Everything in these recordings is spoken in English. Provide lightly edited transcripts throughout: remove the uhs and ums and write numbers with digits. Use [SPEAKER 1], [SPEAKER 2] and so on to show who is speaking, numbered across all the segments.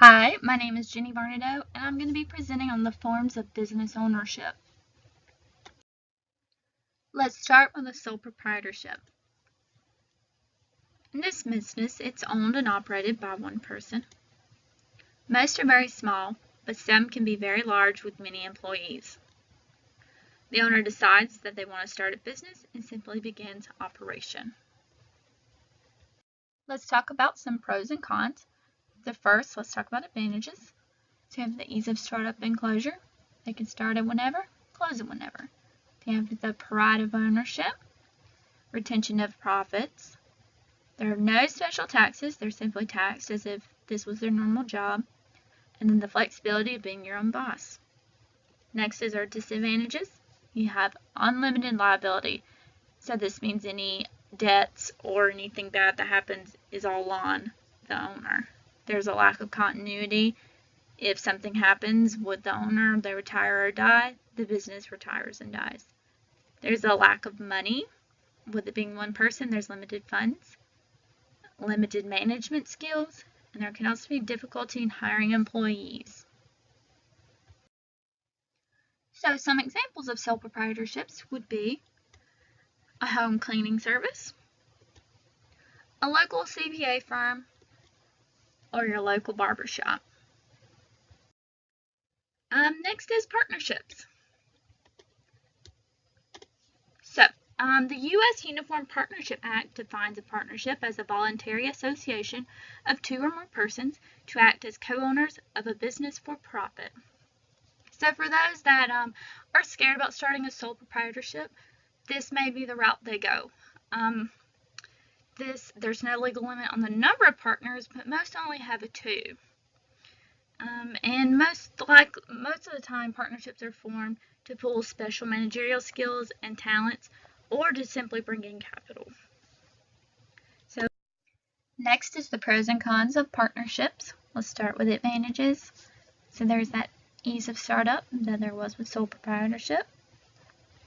[SPEAKER 1] Hi, my name is Jenny Varnadoe, and I'm going to be presenting on the forms of business ownership. Let's start with the sole proprietorship. In this business, it's owned and operated by one person. Most are very small, but some can be very large with many employees. The owner decides that they want to start a business and simply begins operation. Let's talk about some pros and cons. Let's talk about advantages. So you have the ease of startup and closure. They can start it whenever, close it whenever. They have the pride of ownership, retention of profits. There are no special taxes. They're simply taxed as if this was their normal job. And then the flexibility of being your own boss. Next is our disadvantages. You have unlimited liability. So this means any debts or anything bad that happens is all on the owner. There's a lack of continuity. If something happens with the owner, they retire or die, the business retires and dies. There's a lack of money. With it being one person, there's limited funds, limited management skills, and there can also be difficulty in hiring employees. So some examples of sole proprietorships would be a home cleaning service, a local CPA firm, or your local barbershop. Next is partnerships. So, the U.S. Uniform Partnership Act defines a partnership as a voluntary association of two or more persons to act as co-owners of a business for profit. So for those that are scared about starting a sole proprietorship, this may be the route they go. There's no legal limit on the number of partners, but most only have a two. And most of the time, partnerships are formed to pool special managerial skills and talents, or to simply bring in capital. So next is the pros and cons of partnerships. Let's start with advantages. So there's that ease of startup that there was with sole proprietorship.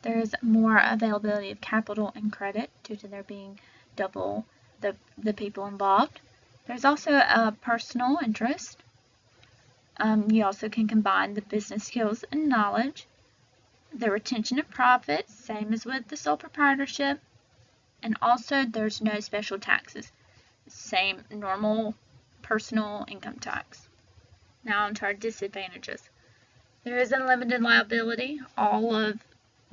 [SPEAKER 1] There's more availability of capital and credit due to there being double the people involved. There's also a personal interest. You also can combine the business skills and knowledge, the retention of profits, same as with the sole proprietorship, and also there's no special taxes, same normal personal income tax. Now on to our disadvantages. There is unlimited liability. All of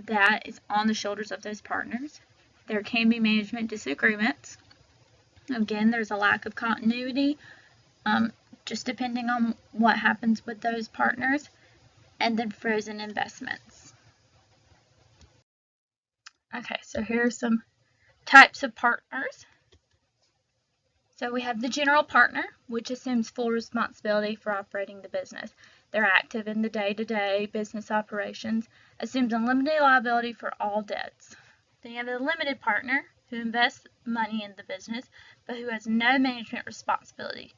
[SPEAKER 1] that is on the shoulders of those partners. There can be management disagreements. Again, there's a lack of continuity. Just depending on what happens with those partners, and then frozen investments. Okay, so here are some types of partners. So we have the general partner, which assumes full responsibility for operating the business. They're active in the day-to-day business operations, assumes unlimited liability for all debts. Then you have the limited partner, who invests money in the business, but who has no management responsibility.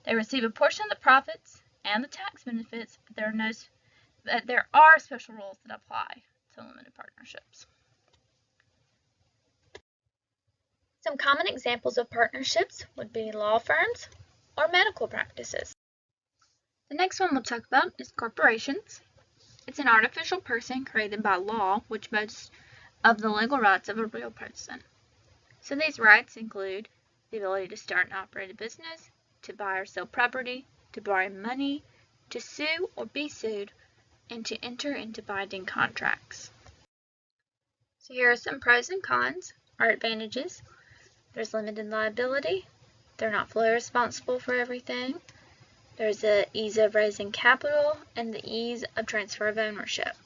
[SPEAKER 1] They receive a portion of the profits and the tax benefits, but there are special rules that apply to limited partnerships. Some common examples of partnerships would be law firms or medical practices. The next one we'll talk about is corporations. It's an artificial person created by law which boasts of the legal rights of a real person. So these rights include the ability to start and operate a business, to buy or sell property, to borrow money, to sue or be sued, and to enter into binding contracts. So here are some pros and cons. Our advantages: there's limited liability, they're not fully responsible for everything, there's the ease of raising capital, and the ease of transfer of ownership.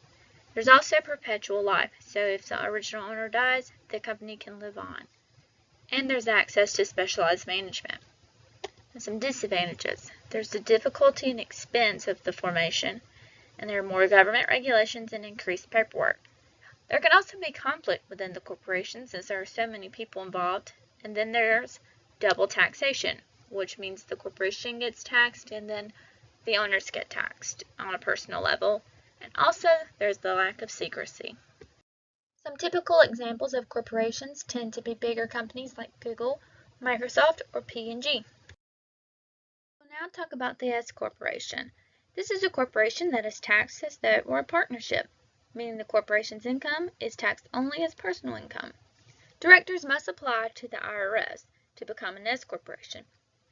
[SPEAKER 1] There's also perpetual life, so if the original owner dies, the company can live on. And there's access to specialized management. Some disadvantages: there's the difficulty and expense of the formation, and there are more government regulations and increased paperwork. There can also be conflict within the corporation since there are so many people involved, and then there's double taxation, which means the corporation gets taxed and then the owners get taxed on a personal level, and also there's the lack of secrecy. Some typical examples of corporations tend to be bigger companies like Google, Microsoft, or P&G. Now talk about the S corporation. This is a corporation that is taxed as though it were a partnership, meaning the corporation's income is taxed only as personal income. Directors must apply to the IRS to become an S corporation.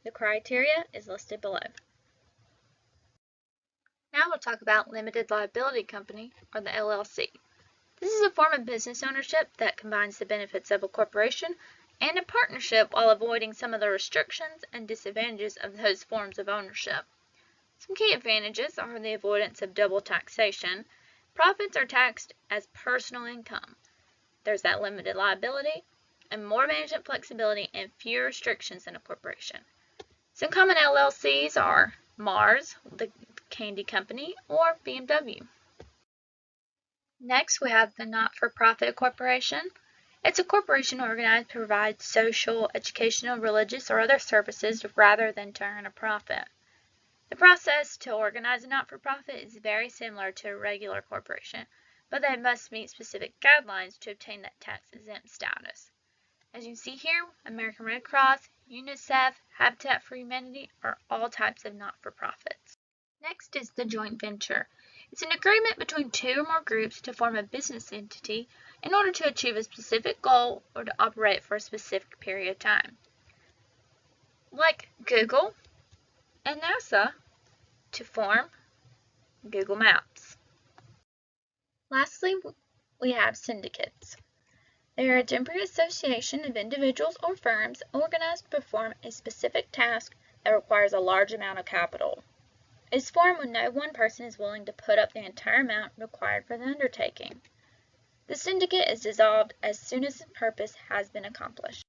[SPEAKER 1] The criteria is listed below. Now we'll talk about limited liability company, or the LLC. This is a form of business ownership that combines the benefits of a corporation and a partnership while avoiding some of the restrictions and disadvantages of those forms of ownership. Some key advantages are the avoidance of double taxation. Profits are taxed as personal income. There's that limited liability and more management flexibility and fewer restrictions than a corporation. Some common LLCs are Mars, the candy company, or BMW. Next, we have the not-for-profit corporation. It's a corporation organized to provide social, educational, religious, or other services rather than to earn a profit. The process to organize a not-for-profit is very similar to a regular corporation, but they must meet specific guidelines to obtain that tax-exempt status. As you can see here, American Red Cross, UNICEF, Habitat for Humanity are all types of not-for-profits. Next is the joint venture. It's an agreement between two or more groups to form a business entity in order to achieve a specific goal or to operate for a specific period of time. Like Google and NASA to form Google Maps. Lastly, we have syndicates. They are a temporary association of individuals or firms organized to perform a specific task that requires a large amount of capital. It is formed when no one person is willing to put up the entire amount required for the undertaking. The syndicate is dissolved as soon as its purpose has been accomplished.